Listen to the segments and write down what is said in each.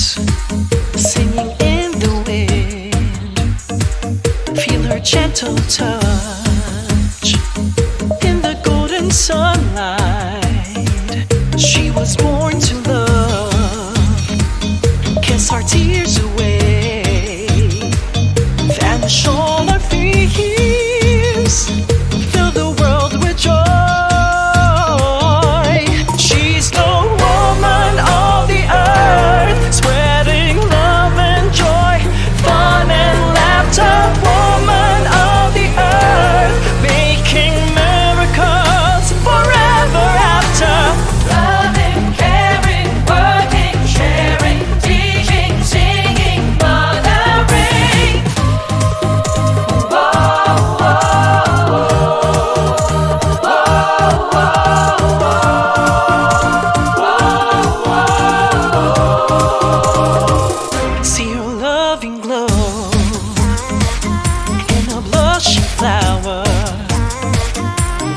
singing in the wind. Feel her gentle touch in the golden sunlight. She was born to love, kiss our tears away, vanish all our fears, fill the world with joy. She's the woman of the earth, spreading love and joy, fun and laughter. Woman of the earth, making miracles forever after. Loving, caring, working, sharing, teaching, singing, mothering. Whoa, whoa, whoa, whoa, whoa. See her loving glow in a blushing flower.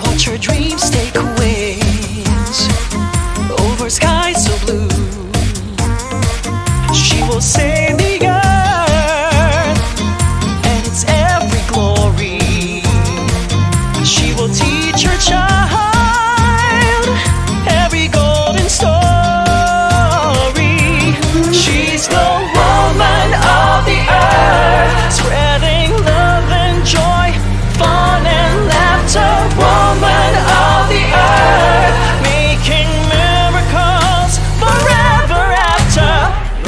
Watch her dreams take wings over skies so blue. She will save the earth and its every glory. She will teach her child every golden story. She's the woman of the earth, spreading love and joy, fun and laughter. Woman of the earth, making miracles forever after.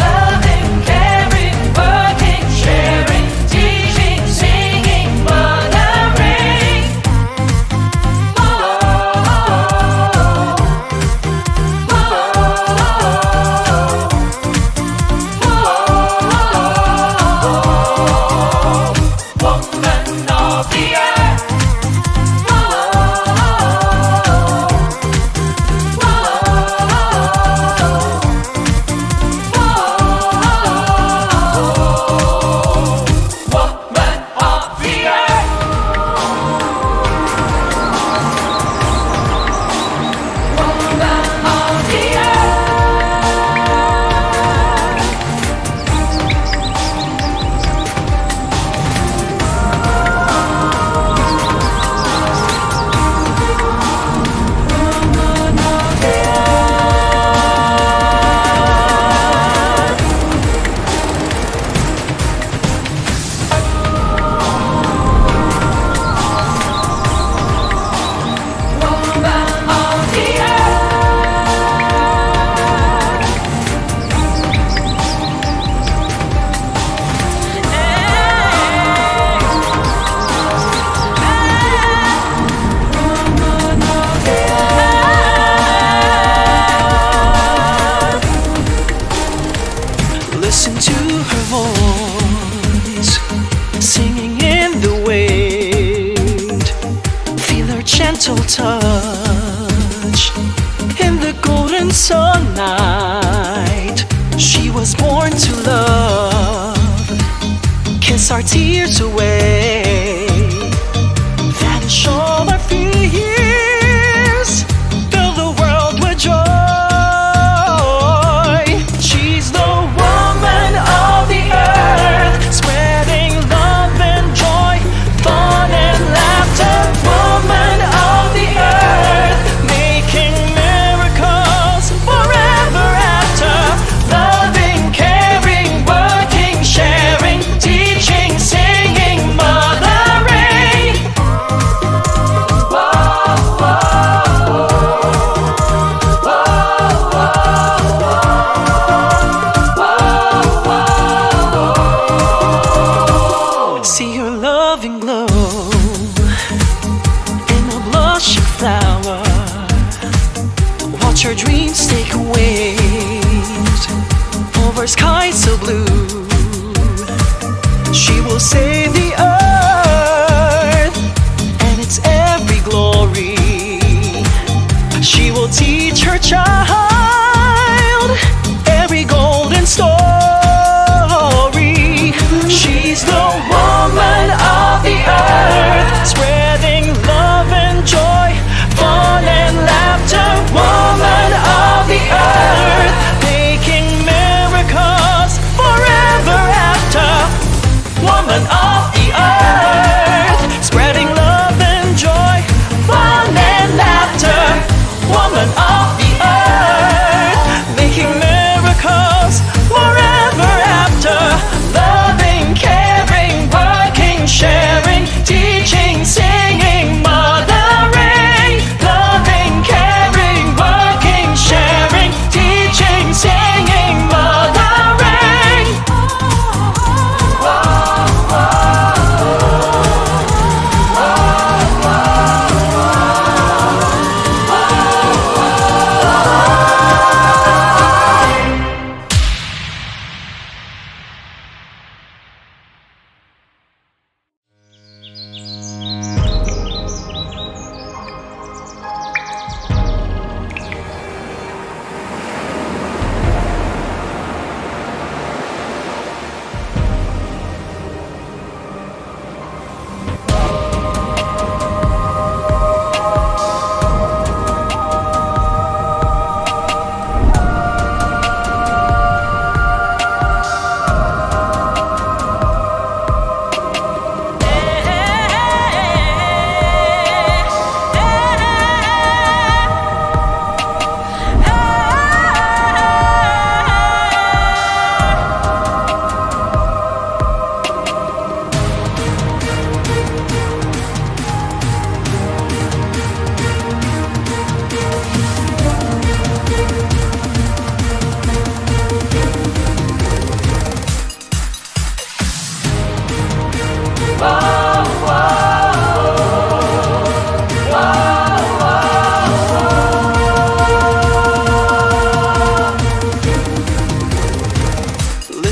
Loving, caring, working, sharing, teaching, singing, mothering. Woman of the earth. Woman of the earth. Woman of the Listen to her voice, singing in the wind. Feel her gentle touch in the golden sunlight. She was born to love, kiss our tears away, vanish all our fears, fill the world with joy. She's the woman of the earth, spreading love and joy, fun and laughter. Woman of the earth, making miracles forever after. Loving, caring, working, sharing, teaching, singing, mothering. See her loving glow in a blushing flower. Watch her dreams take wings over skies so blue. She will save the earth and its every glory. She will teach her child every golden story. She's the woman of the earth, spreading love and joy, fun and laughter. Woman of the earth, making miracles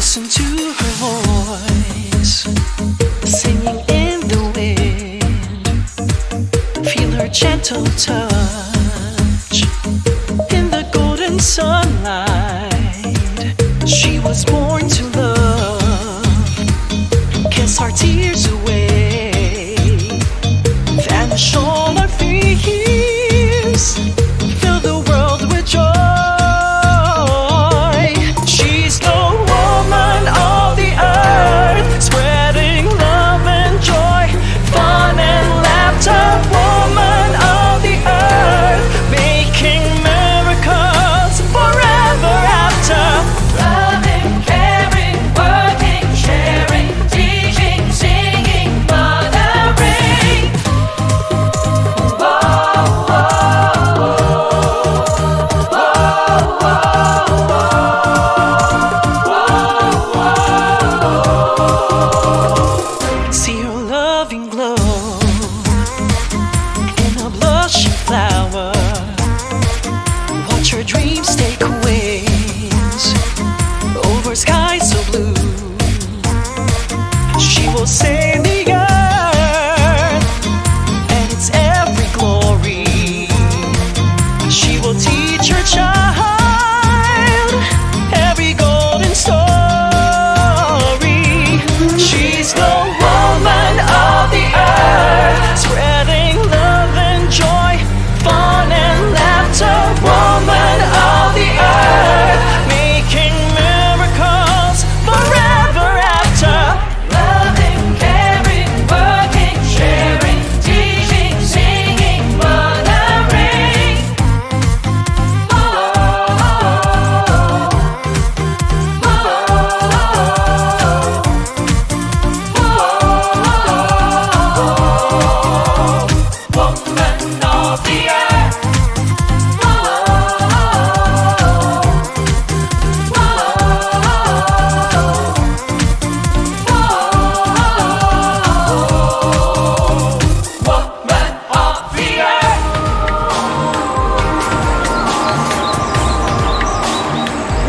Listen to her voice, singing in the wind. Feel her gentle touch in the golden sunlight. She was born to love, kiss our tears away, vanish all our fears, fill the world with joy. She's the woman of the earth, spreading love and joy, fun and laughter. Woman of the earth, making miracles forever after. Loving, caring, working, sharing, teaching, singing, mothering. Whoa, whoa, see her loving glow in a blushing flower. Watch her dreams take wings over skies so blue. She will save the earth and its every glory. She will teach her child every golden story. She's the woman of the earth, spreading love and joy, fun and laughter. Woman of the earth, making miracles forever after. Loving, caring, working, sharing, teaching, singing, mothering. Woman of the earth. Woman of the earth.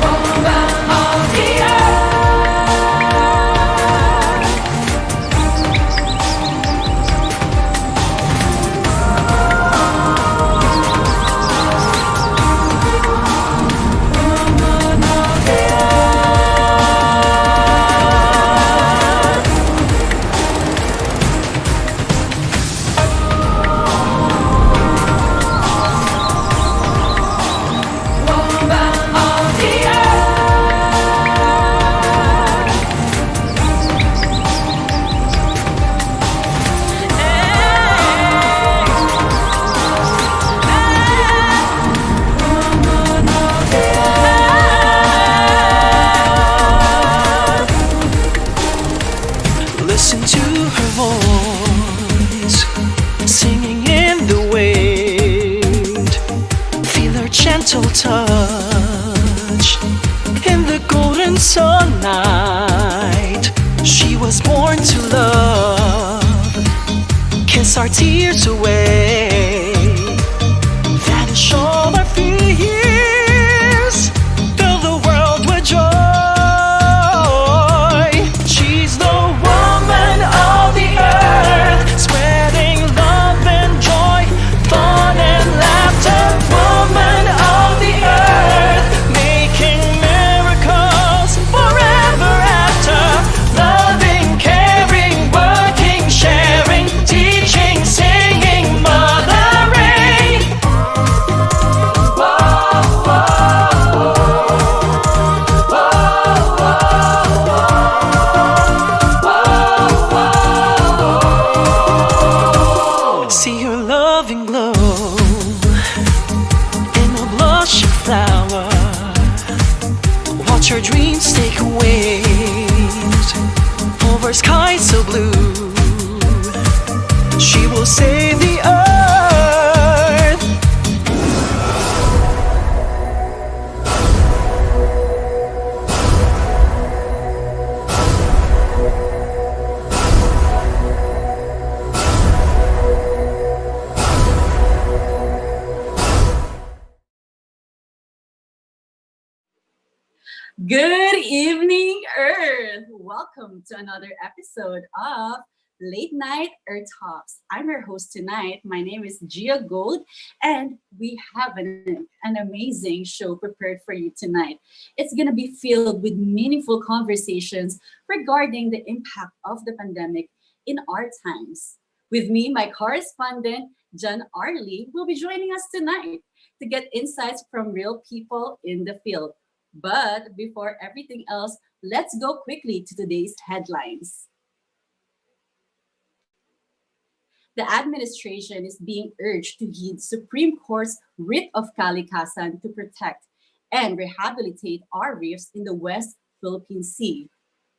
Woman of the Listen to her voice, singing in the wind. Feel her gentle touch in the golden sunlight. She was born to love, kiss our tears away, vanish all our fears, fill the world with joy. She's the woman of the earth, spreading love and joy, fun and laughter. Woman of the earth, making miracles forever after. Loving, caring, working, sharing, teaching, singing, mothering. See her loving glow in a blushing flower. Watch her dreams take wings over skies so blue. She will save the earth. Good evening, Earth! Welcome to another episode of Late Night Earth Talks. I'm your host tonight. My name is Gia Gold, and we have an amazing show prepared for you tonight. It's going to be filled with meaningful conversations regarding the impact of the pandemic in our times. With me, my correspondent, John Rlee, will be joining us tonight to get insights from real people in the field. But before everything else, let's go quickly to today's headlines. The administration is being urged to heed Supreme Court's writ of kalikasan to protect and rehabilitate our reefs in the West Philippine Sea.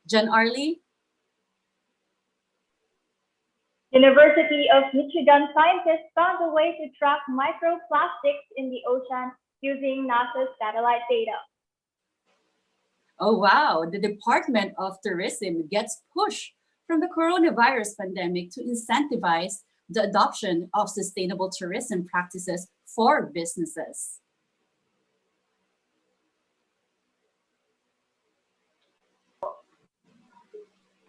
John Arley? University of Michigan scientists found a way to track microplastics in the ocean using NASA's satellite data. Oh, wow. The Department of Tourism gets pushed from the coronavirus pandemic to incentivize the adoption of sustainable tourism practices for businesses.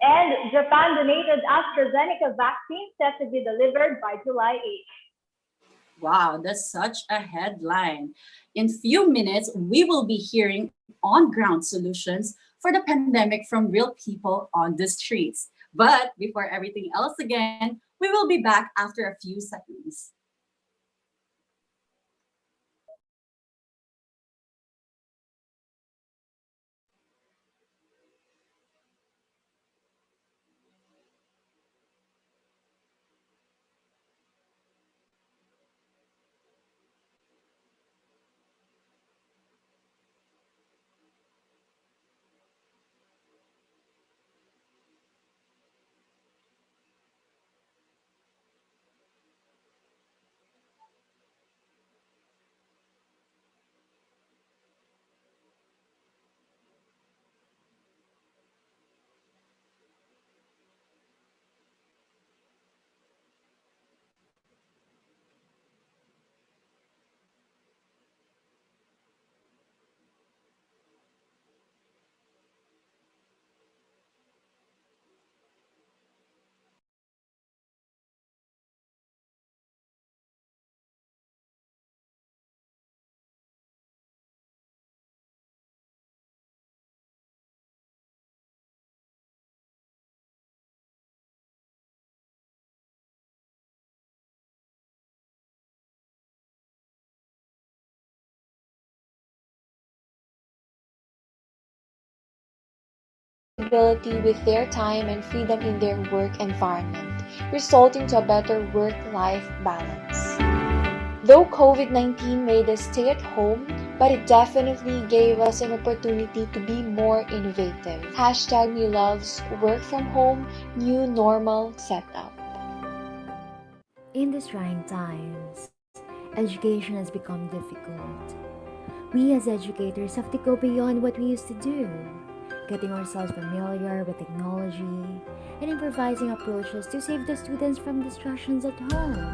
And Japan donated AstraZeneca vaccine set to be delivered by July 8th. Wow, that's such a headline. In few minutes, we will be hearing on-ground solutions for the pandemic from real people on the streets. But before everything else again, we will be back after a few seconds. Flexibility with their time and freedom in their work environment, resulting to a better work-life balance. Though COVID-19 made us stay at home, but it definitely gave us an opportunity to be more innovative. Hashtag me loves work from home, new normal setup. In these trying times, education has become difficult. We as educators have to go beyond what we used to do, getting ourselves familiar with technology and improvising approaches to save the students from distractions at home.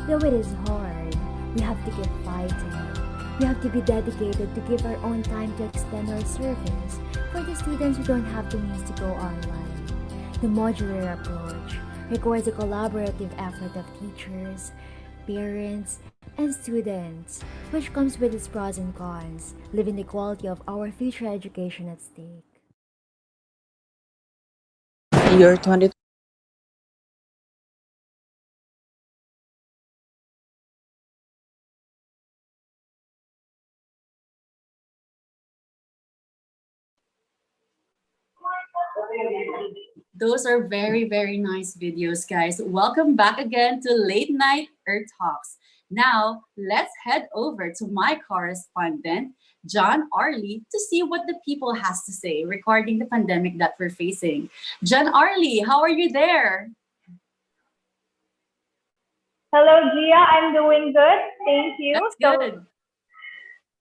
Though it is hard, we have to keep fighting. We have to be dedicated to give our own time to extend our service for the students who don't have the means to go online. The modular approach requires a collaborative effort of teachers, parents, and students, which comes with its pros and cons, leaving the quality of our future education at stake. Year 20. Those are very, very nice videos, guys. Welcome back again to Late Night Earth Talks. Now, let's head over to my correspondent, John Arley, to see what the people has to say regarding the pandemic that we're facing. John Arley, how are you there? Hello, Gia. I'm doing good. Thank you. That's So good.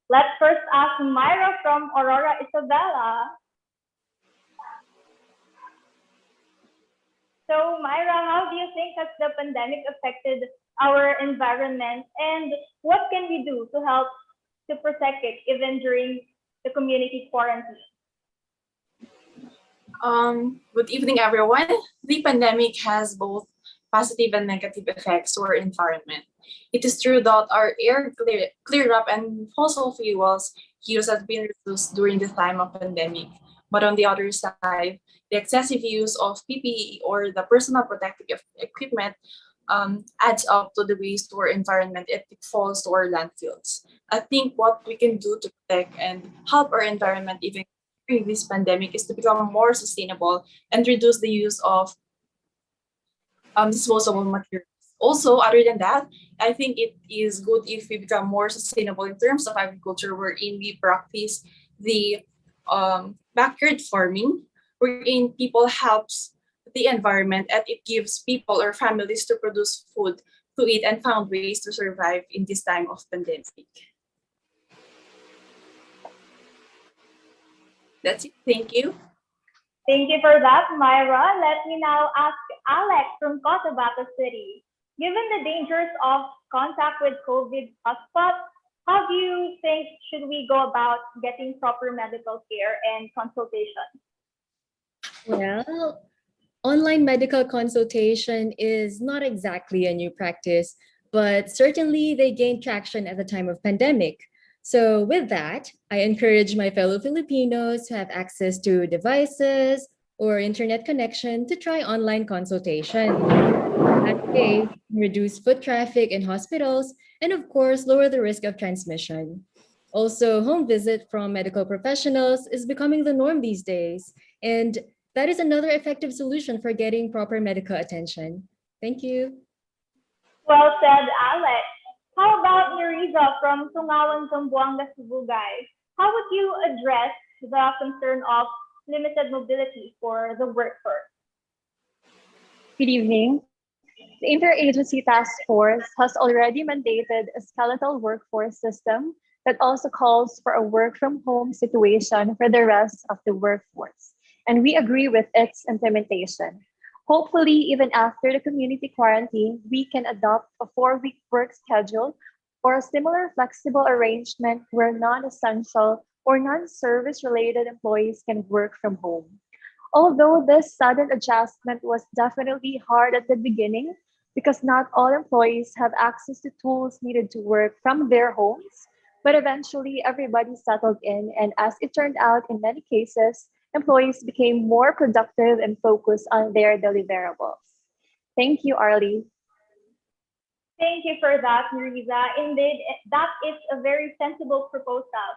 let's first ask Myra from Aurora, Isabella. So, Myra, how do you think has the pandemic affected our environment, and what can we do to help to protect it even during the community quarantine? Good evening, everyone. The pandemic has both positive and negative effects to our environment. It is true that our air cleared up and fossil fuels use has been reduced during the time of pandemic. But on the other side, the excessive use of PPE or the personal protective equipment adds up to the waste to our environment. It falls to our landfills. I think what we can do to protect and help our environment even during this pandemic is to become more sustainable and reduce the use of disposable materials. Also, other than that, I think it is good if we become more sustainable in terms of agriculture, wherein we practice the backyard farming, wherein people helps the environment and it gives people or families to produce food to eat and found ways to survive in this time of pandemic. That's it. Thank you. Thank you for that, Myra. Let me now ask Alex from COTABATO City. Given the dangers of contact with COVID hotspots, how do you think should we go about getting proper medical care and consultation? Well, online medical consultation is not exactly a new practice, but certainly they gained traction at the time of pandemic. So with that, I encourage my fellow Filipinos who have access to devices or internet connection to try online consultation. That way, reduce foot traffic in hospitals and of course, lower the risk of transmission. Also, home visit from medical professionals is becoming the norm these days. And that is another effective solution for getting proper medical attention. Thank you. Well said, Alex. How about Charissa from Tungawan, Zamboanga, Cebu, guys? How would you address the concern of limited mobility for the workforce? Good evening. The Interagency Task Force has already mandated a skeletal workforce system that also calls for a work from home situation for the rest of the workforce. And we agree with its implementation. Hopefully, even after the community quarantine, we can adopt a 4-week work schedule or a similar flexible arrangement where non-essential or non-service related employees can work from home. Although this sudden adjustment was definitely hard at the beginning because not all employees have access to tools needed to work from their homes, but eventually everybody settled in, and as it turned out in many cases, employees became more productive and focused on their deliverables. Thank you, Rlee. Thank you for that, Marisa. Indeed, that is a very sensible proposal.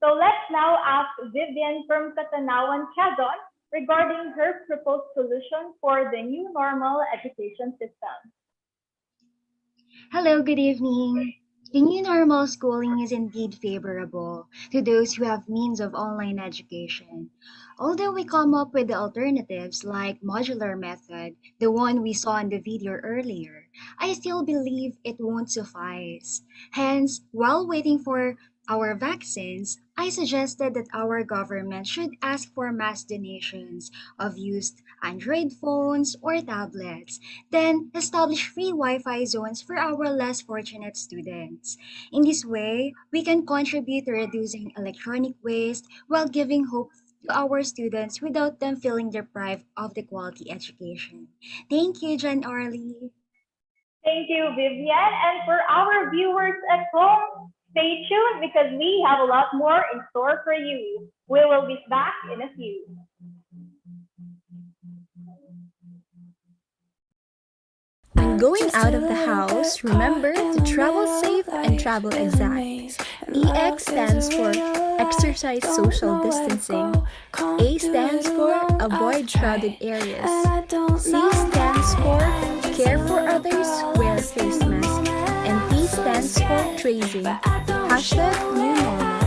So let's now ask Vivien from CATANAUAN, QUEZON, regarding her proposed solution for the new normal education system. Hello, good evening. The new normal schooling is indeed favorable to those who have means of online education. Although we come up with the alternatives like modular method, the one we saw in the video earlier, I still believe it won't suffice. Hence, while waiting for our vaccines, I suggested that our government should ask for mass donations of used Android phones or tablets, then establish free Wi-Fi zones for our less fortunate students. In this way, we can contribute to reducing electronic waste while giving hope to our students without them feeling deprived of the quality education. Thank you, Jan Rlee. Thank you, Vivien. And for our viewers at home, stay tuned because we have a lot more in store for you. We will be back in a few. When going out of the house, remember to travel safe and travel exact. EX stands for exercise social distancing. A stands for avoid crowded areas. C stands for care for others, wear face mask. And T stands for tracing. Hashtag new normal.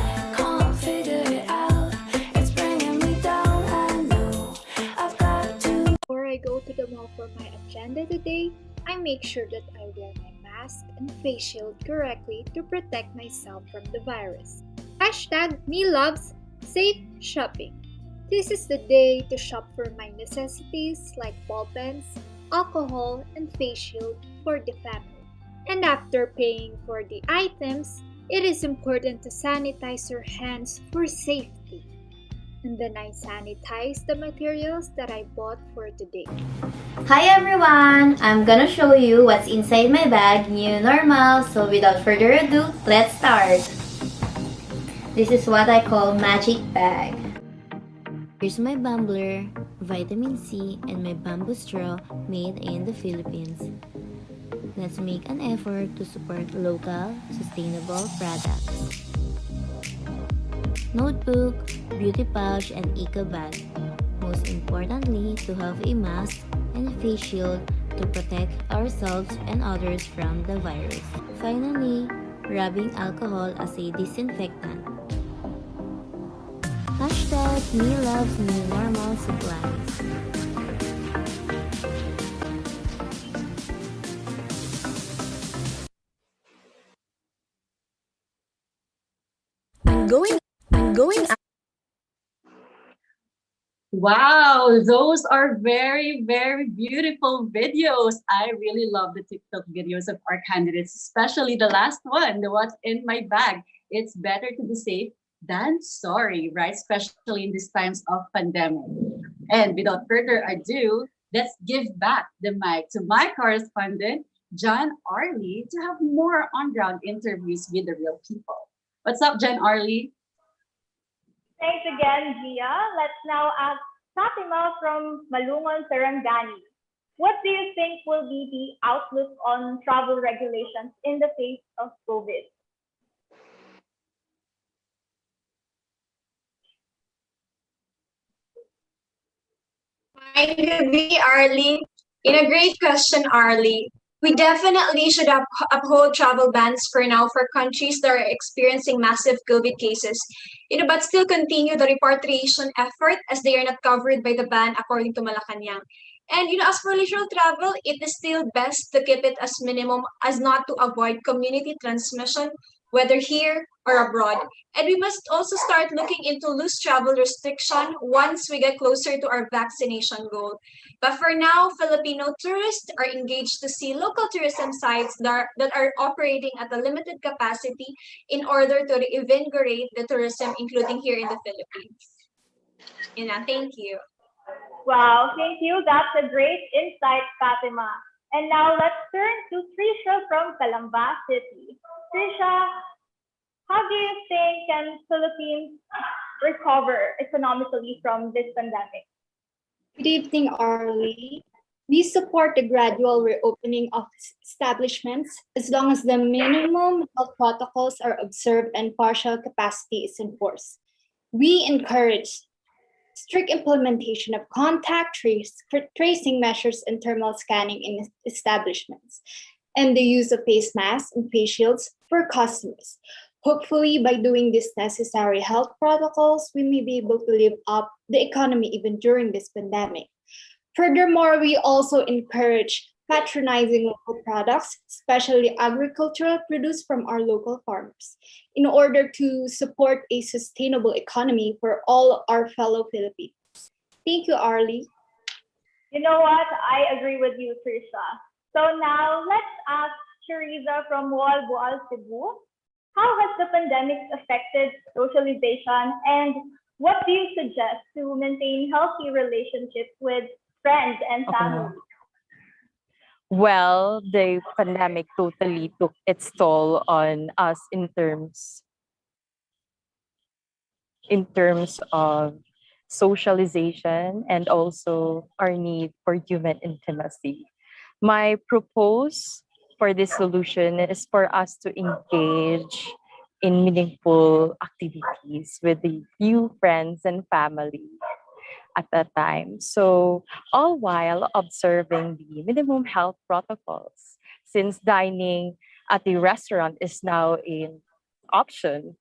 Before I go to the mall for my agenda today, I make sure that I wear my mask and face shield correctly to protect myself from the virus. Hashtag me loves safe shopping. This is the day to shop for my necessities like ball pens, alcohol, and face shield for the family. And after paying for the items, It is important to sanitize your hands for safety. And then I sanitize the materials that I bought for today. Hi everyone! I'm gonna show you what's inside my bag, new normal. So without further ado, let's start. This is what I call magic bag. Here's my bumbler, vitamin C, and my bamboo straw made in the Philippines. Let's make an effort to support local, sustainable products. Notebook, beauty pouch, and eco bag. Most importantly, to have a mask and a face shield to protect ourselves and others from the virus. Finally, rubbing alcohol as a disinfectant. Hashtag me loves new normal supplies. I'm going out. Wow, those are very, very beautiful videos. I really love the TikTok videos of our candidates, especially the last one, the what's in my bag. It's better to be safe than sorry, right? Especially in these times of pandemic. And without further ado, let's give back the mic to my correspondent, John Arlie, to have more on-ground interviews with the real people. What's up, John Arlie? Thanks again, Gia. Let's now ask Fatima from Malungon, Sarangani. What do you think will be the outlook on travel regulations in the face of COVID? I agree, Arlie. In a great question, Arlie. We definitely should uphold travel bans for now for countries that are experiencing massive COVID cases, but still continue the repatriation effort as they are not covered by the ban according to Malacanang. And as for leisure travel, it is still best to keep it as minimum as not to avoid community transmission, whether here or abroad. And we must also start looking into loose travel restriction once we get closer to our vaccination goal. But for now, Filipino tourists are engaged to see local tourism sites that are operating at a limited capacity in order to reinvigorate the tourism, including here in the Philippines. Thank you. Wow, thank you. That's a great insight, Fatima. And now let's turn to Trisha from CALAMBA City. Trisha, how do you think can Philippines recover economically from this pandemic? Good evening, Arlie. We support the gradual reopening of establishments as long as the minimum health protocols are observed and partial capacity is enforced. We encourage strict implementation of contact tracing measures and thermal scanning in establishments, and the use of face masks and face shields for customers. Hopefully, by doing these necessary health protocols, we may be able to live up the economy even during this pandemic. Furthermore, we also encourage patronizing local products, especially agricultural produce from our local farmers, in order to support a sustainable economy for all our fellow Filipinos. Thank you, Arlie. You know what? I agree with you, Trisha. So now let's ask Charissa from MOALBOAL, CEBU. How has the pandemic affected socialization, and what do you suggest to maintain healthy relationships with friends and family? Well, the pandemic totally took its toll on us in terms of socialization and also our need for human intimacy. My propose for this solution is for us to engage in meaningful activities with the few friends and family at that time. So all while observing the minimum health protocols, since dining at the restaurant is now an option.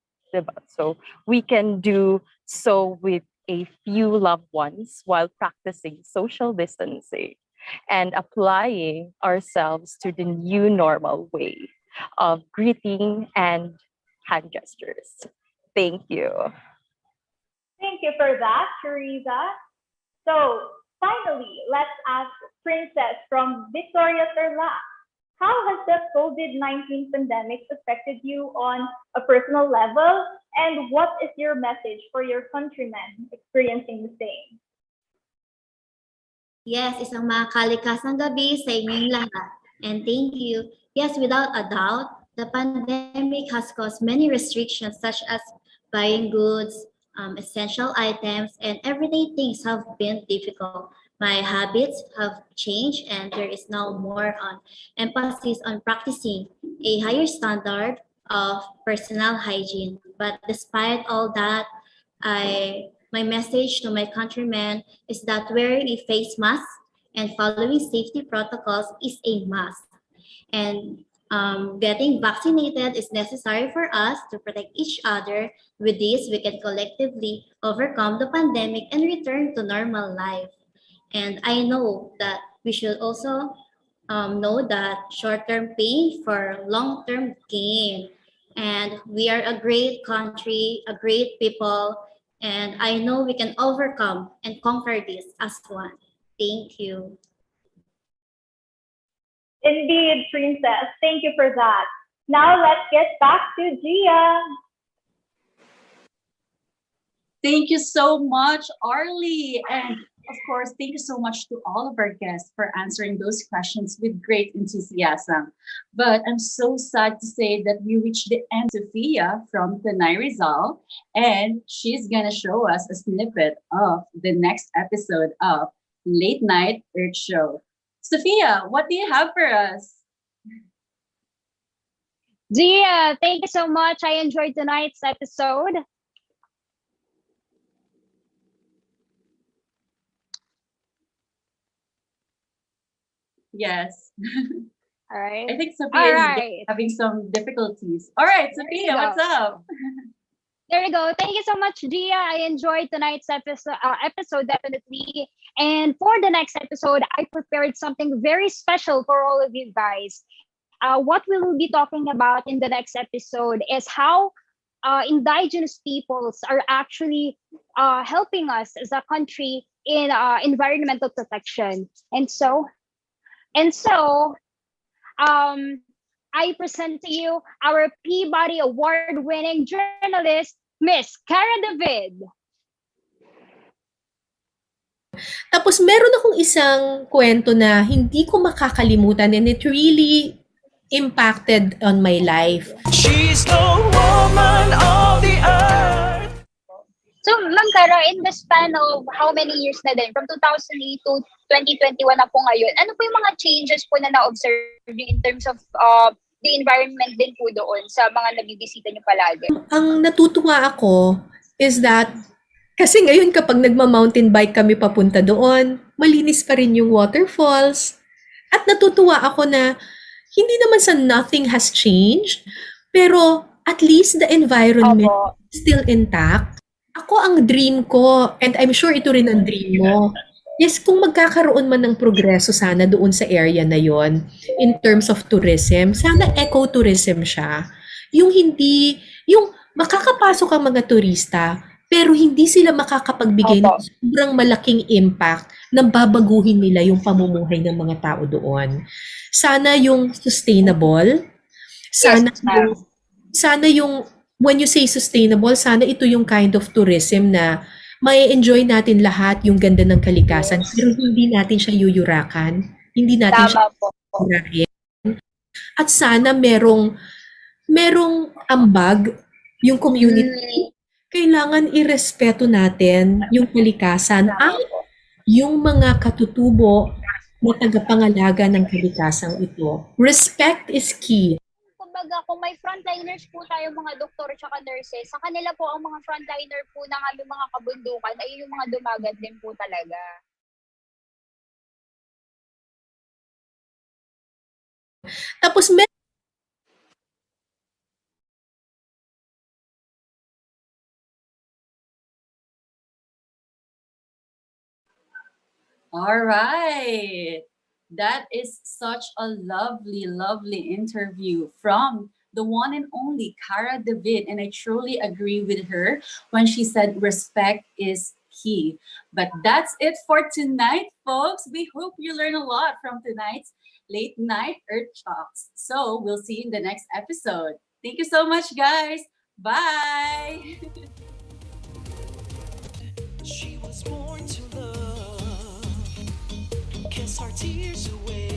So we can do so with a few loved ones while practicing social distancing and applying ourselves to the new normal way of greeting and hand gestures. Thank you. Thank you for that, Charissa. So finally, let's ask Princess from Victoria Rlee. How has the COVID-19 pandemic affected you on a personal level? And what is your message for your countrymen experiencing the same? Yes, isang makalikasang gabi sa inyong lahat. And thank you. Yes, without a doubt, the pandemic has caused many restrictions such as buying goods, essential items, and everyday things have been difficult. My habits have changed and there is now more on emphasis on practicing a higher standard of personal hygiene. But despite all that, my message to my countrymen is that wearing a face mask and following safety protocols is a must. And getting vaccinated is necessary for us to protect each other. With this, we can collectively overcome the pandemic and return to normal life. And I know that we should also know that short-term pain for long-term gain. And we are a great country, a great people, and I know we can overcome and conquer this as one. Thank you. Indeed, Princess. Thank you for that. Now let's get back to Gia. Thank you so much, Rlee. And of course, thank you so much to all of our guests for answering those questions with great enthusiasm. But I'm so sad to say that we reached the end. Sophia from TANAY Rizal, and she's gonna show us a snippet of the next episode of Late Night Earth Show. Sophia, what do you have for us? Gia, thank you so much. I enjoyed tonight's episode. Yes. All right. I think Sophia All is right. having some difficulties. All right, Sophia, what's up? There you go. Thank you so much, Gia. I enjoyed tonight's episode definitely. And for the next episode, I prepared something very special for all of you guys. What we will be talking about in the next episode is how indigenous peoples are actually helping us as a country in environmental protection. I present to you our Peabody Award-winning journalist, Miss Cara David. Tapos meron akong isang kwento na hindi ko makakalimutan and it really impacted on my life. She's the woman of the earth. So, Ma'am Cara, in the span of how many years na din, from 2008 to 2021 na po ngayon, ano po yung mga changes po na na-observe in terms of the environment din po doon sa mga nabibisita niyo palagi? Ang natutuwa ako is that kasi ngayon kapag nagma-mountain bike kami papunta doon, malinis pa rin yung waterfalls. At natutuwa ako na hindi naman sa nothing has changed, pero at least the environment is still intact. Ako ang dream ko, and I'm sure ito rin ang dream mo, is kung magkakaroon man ng progreso sana doon sa area na yon in terms of tourism, sana ecotourism siya. Yung hindi, yung makakapasok ang mga turista, pero hindi sila makakapagbigay ng sobrang malaking impact na babaguhin nila yung pamumuhay ng mga tao doon. Sana yung sustainable, sana yung when you say sustainable, sana ito yung kind of tourism na may enjoy natin lahat yung ganda ng kalikasan, pero hindi natin siya yuyurakan, hindi natin siya yuyurahin. At sana merong ambag yung community. Kailangan irespeto natin yung kalikasan at yung mga katutubo na tagapangalaga ng kalikasang ito. Respect is key. Kumbaga, kung may frontliners po tayo mga doktor at nurses, sa kanila po ang mga frontliner po ng aming mga kabundukan ay yung mga dumagat din po talaga. Tapos All right. That is such a lovely, lovely interview from the one and only Cara David. And I truly agree with her when she said respect is key. But that's it for tonight, folks. We hope you learn a lot from tonight's Late Night Earth Talks. So we'll see you in the next episode. Thank you so much, guys. Bye. She was born to love, kiss our tears away.